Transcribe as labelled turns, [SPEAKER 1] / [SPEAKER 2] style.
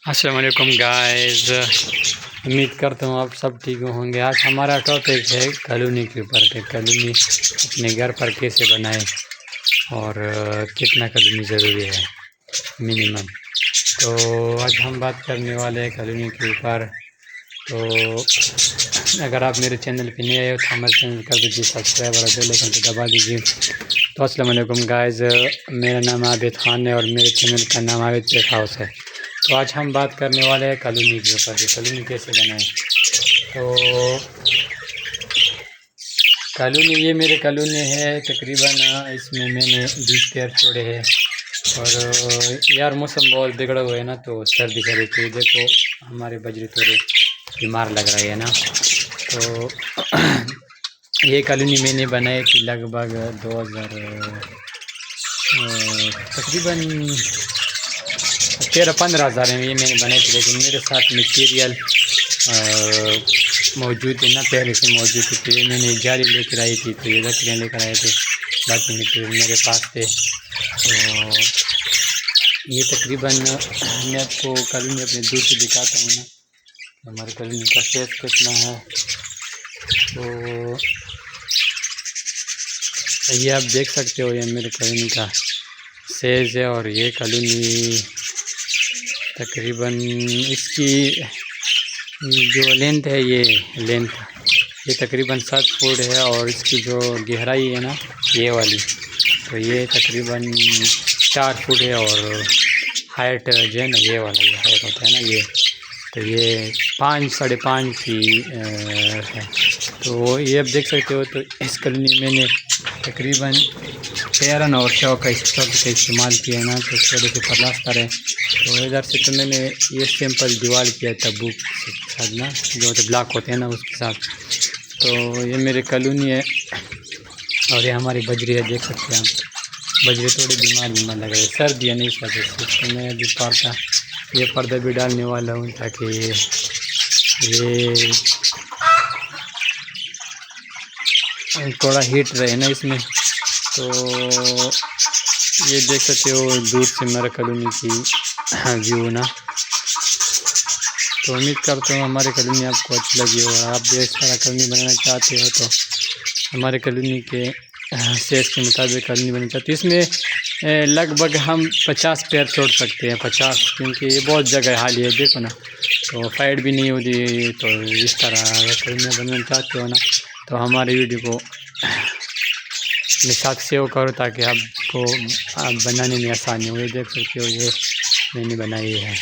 [SPEAKER 1] अस्सलाम वालेकुम गाइस, उम्मीद करता हूँ आप सब ठीक होंगे। आज हमारा टॉपिक है कॉलोनी के ऊपर कि कॉलोनी अपने घर पर कैसे बनाएं और कितना कॉलोनी ज़रूरी है मिनिमम। तो आज हम बात करने वाले हैं कॉलोनी के ऊपर। तो अगर आप मेरे चैनल पे नए आए हो तो हमारे चैनल कर दीजिए सब्सक्राइब और बेल आइकन को दबा दीजिए। तो अस्सलाम वालेकुम गाइस, मेरा नाम आबिद खान है और मेरे चैनल का नाम आबिद पेट हाउस है। तो आज हम बात करने वाले हैं कॉलोनी के ऊपर कि कॉलोनी कैसे बनाएं। तो कॉलोनी ये मेरे कॉलोनी है, तकरीबन इसमें मैंने 20 पेड़ छोड़े हैं। और यार मौसम बहुत बिगड़ा हुआ है ना, तो सर्दी खड़ी थी। देखो हमारे बजरी थोड़े बीमार लग रही है ना। तो ये कॉलोनी मैंने बनाई थी लगभग 2000 तकरीबन 13-15 हज़ार में ये मैंने बनाई थी। लेकिन मेरे साथ मटीरियल मौजूद है ना, पहले से मौजूद थी। मैंने जाली लेकर आई थी, तो ये लकड़ियाँ लेकर आए थे, बाकी मटीरियल मेरे पास थे। तो ये तकरीबन मैं आपको कॉलोनी अपने दूर से दिखाता हूँ ना, हमारे कॉलोनी का साइज कितना है। तो ये आप देख सकते हो, ये मेरे कॉलोनी का साइज है। और ये कॉलोनी तकरीबन इसकी जो लेंथ है, ये तकरीबन 7 फुट है। और इसकी जो गहराई है ना, ये वाली, तो ये तकरीबन 4 फुट है। और हाइट जो है ना, ये वाला ये हाइट होता है ना, ये तो ये 5-5.5 की है। तो ये आप देख सकते हो। तो इस कॉलोनी मैंने तकरीबन पैरन और चौक का इस्तेमाल किया ना, तो इस वजह से प्लास्टर है। तो इधर से तो मैंने ये सिंपल दीवार किया था बुक के साथ ना, जो तो ब्लॉक होते हैं ना उसके साथ। तो ये मेरे कॉलोनी है और ये हमारी बजरी है, देख सकते हैं आप। बजरी थोड़ी बीमार लग रही है, सर्दी है नहीं इस वजह से। तो मैं अभी ये पर्दा भी डालने वाला हूँ ताकि ये थोड़ा हीट रहे ना इसमें। तो ये देख सकते हो दूर से मेरा कॉलोनी की व्यू ना। तो उम्मीद करता हूँ हमारे कॉलोनी आपको अच्छी लगी हो। और आप भी इस तरह कॉलोनी बनाना चाहते हो तो हमारे कॉलोनी के साइज के मुताबिक कॉलोनी बनानी चाहते हैं। इसमें लगभग हम 50 पेड़ छोड़ सकते हैं, 50, क्योंकि ये बहुत जगह हाली है, देखो ना। तो फाइट भी नहीं होती। तो इस तरह अगर कॉलोनी बनाना चाहते हो ना, तो हमारे वीडियो को अपने साथ सेव करो ताकि आपको बनाने में आसानी हो। ये देख सकते हो, ये मैंने बनाई है।